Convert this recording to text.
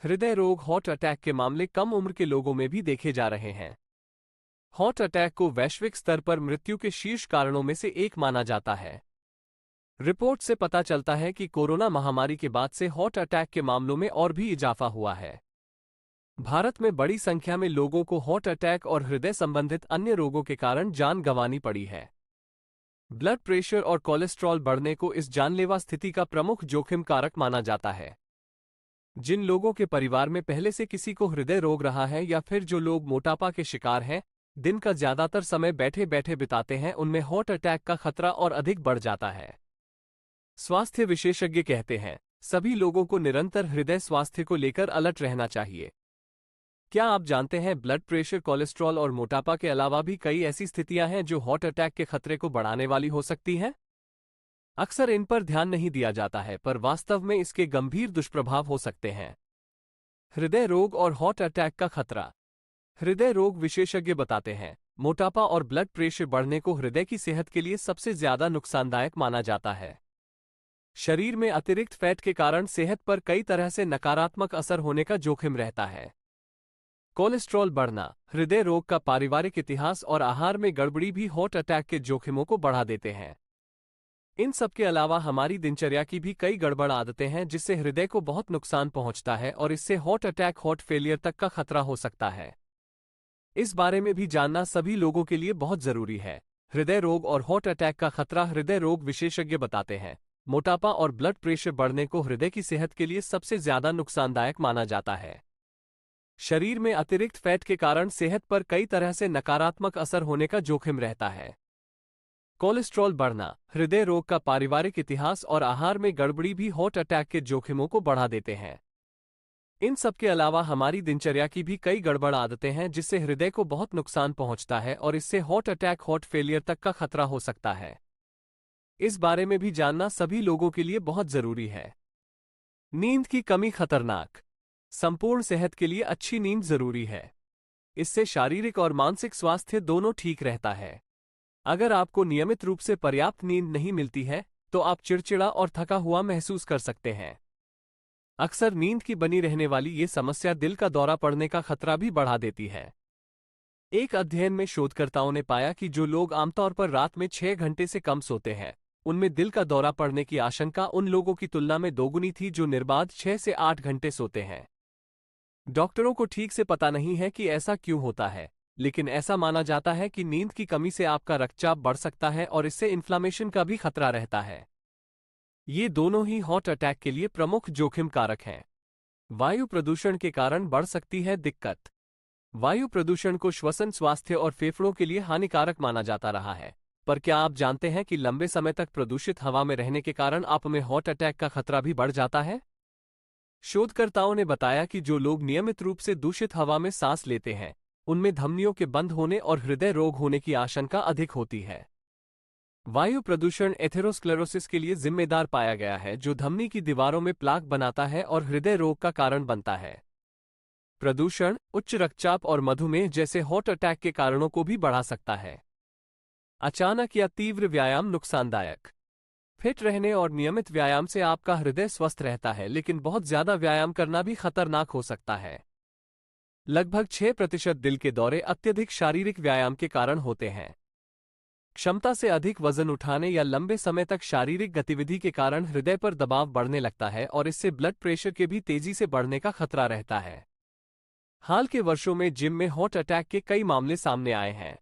हृदय रोग heart attack के मामले कम उम्र के लोगों में भी देखे जा रहे हैं। हार्ट अटैक को वैश्विक स्तर पर मृत्यु के शीर्ष कारणों में से एक माना जाता है। रिपोर्ट से पता चलता है कि कोरोना महामारी के बाद से हार्ट अटैक के मामलों में और भी इजाफा हुआ है। भारत में बड़ी संख्या में लोगों को हार्ट अटैक और हृदय संबंधित अन्य रोगों के कारण जान गंवानी पड़ी है। ब्लड प्रेशर और कोलेस्ट्रॉल बढ़ने को इस जानलेवा स्थिति का प्रमुख जोखिम कारक माना जाता है। जिन लोगों के परिवार में पहले से किसी को हृदय रोग रहा है या फिर जो लोग मोटापा के शिकार हैं, दिन का ज्यादातर समय बैठे बैठे बिताते हैं, उनमें हार्ट अटैक का खतरा और अधिक बढ़ जाता है। स्वास्थ्य विशेषज्ञ कहते हैं, सभी लोगों को निरंतर हृदय स्वास्थ्य को लेकर अलर्ट रहना चाहिए। क्या आप जानते हैं, ब्लड प्रेशर, कोलेस्ट्रॉल और मोटापा के अलावा भी कई ऐसी स्थितियां हैं जो हार्ट अटैक के खतरे को बढ़ाने वाली हो सकती हैं? अक्सर इन पर ध्यान नहीं दिया जाता है, पर वास्तव में इसके गंभीर दुष्प्रभाव हो सकते हैं। हृदय रोग और हार्ट अटैक का खतरा। हृदय रोग विशेषज्ञ बताते हैं, मोटापा और ब्लड प्रेशर बढ़ने को हृदय की सेहत के लिए सबसे ज्यादा नुकसानदायक माना जाता है। शरीर में अतिरिक्त फैट के कारण सेहत पर कई तरह से नकारात्मक असर होने का जोखिम रहता है। कोलेस्ट्रॉल बढ़ना। हृदय रोग का पारिवारिक इतिहास और आहार में गड़बड़ी भी हार्ट अटैक के जोखिमों को बढ़ा देते हैं। इन सब के अलावा हमारी दिनचर्या की भी कई गड़बड़ आदतें हैं जिससे हृदय को बहुत नुकसान पहुंचता है और इससे हार्ट अटैक, हार्ट फेलियर तक का खतरा हो सकता है। इस बारे में भी जानना सभी लोगों के लिए बहुत जरूरी है। हृदय रोग और हार्ट अटैक का खतरा। हृदय रोग विशेषज्ञ बताते हैं, मोटापा और ब्लड प्रेशर बढ़ने को हृदय की सेहत के लिए सबसे ज्यादा नुकसानदायक माना जाता है। शरीर में अतिरिक्त फैट के कारण सेहत पर कई तरह से नकारात्मक असर होने का जोखिम रहता है। कोलेस्ट्रॉल बढ़ना। हृदय रोग का पारिवारिक इतिहास और आहार में गड़बड़ी भी हार्ट अटैक के जोखिमों को बढ़ा देते हैं। इन सब के अलावा हमारी दिनचर्या की भी कई गड़बड़ आदतें हैं जिससे हृदय को बहुत नुकसान पहुंचता है और इससे हार्ट अटैक, हार्ट फेलियर तक का खतरा हो सकता है। इस बारे में भी जानना सभी लोगों के लिए बहुत जरूरी है। नींद की कमी खतरनाक। संपूर्ण सेहत के लिए अच्छी नींद जरूरी है। इससे शारीरिक और मानसिक स्वास्थ्य दोनों ठीक रहता है। अगर आपको नियमित रूप से पर्याप्त नींद नहीं मिलती है तो आप चिड़चिड़ा और थका हुआ महसूस कर सकते हैं। अक्सर नींद की बनी रहने वाली ये समस्या दिल का दौरा पड़ने का खतरा भी बढ़ा देती है। एक अध्ययन में शोधकर्ताओं ने पाया कि जो लोग आमतौर पर रात में 6 घंटे से कम सोते हैं, उनमें दिल का दौरा पड़ने की आशंका उन लोगों की तुलना में दोगुनी थी जो निर्बाध 6 से 8 घंटे सोते हैं। डॉक्टरों को ठीक से पता नहीं है कि ऐसा क्यों होता है, लेकिन ऐसा माना जाता है कि नींद की कमी से आपका रक्तचाप बढ़ सकता है और इससे इन्फ्लेमेशन का भी खतरा रहता है। ये दोनों ही हार्ट अटैक के लिए प्रमुख जोखिम कारक हैं। वायु प्रदूषण के कारण बढ़ सकती है दिक्कत। वायु प्रदूषण को श्वसन, स्वास्थ्य और फेफड़ों के लिए हानिकारक माना जाता रहा है, पर क्या आप जानते हैं कि लंबे समय तक प्रदूषित हवा में रहने के कारण आप में हार्ट अटैक का खतरा भी बढ़ जाता है? शोधकर्ताओं ने बताया कि जो लोग नियमित रूप से दूषित हवा में सांस लेते हैं, उनमें धमनियों के बंद होने और हृदय रोग होने की आशंका अधिक होती है। वायु प्रदूषण एथेरोस्क्लेरोसिस के लिए जिम्मेदार पाया गया है, जो धमनी की दीवारों में प्लाक बनाता है और हृदय रोग का कारण बनता है। प्रदूषण उच्च रक्तचाप और मधुमेह जैसे हार्ट अटैक के कारणों को भी बढ़ा सकता है। अचानक या तीव्र व्यायाम नुकसानदायक। फिट रहने और नियमित व्यायाम से आपका हृदय स्वस्थ रहता है, लेकिन बहुत ज्यादा व्यायाम करना भी खतरनाक हो सकता है। लगभग 6% दिल के दौरे अत्यधिक शारीरिक व्यायाम के कारण होते हैं। क्षमता से अधिक वजन उठाने या लंबे समय तक शारीरिक गतिविधि के कारण हृदय पर दबाव बढ़ने लगता है और इससे ब्लड प्रेशर के भी तेजी से बढ़ने का खतरा रहता है। हाल के वर्षों में जिम में हार्ट अटैक के कई मामले सामने आए हैं।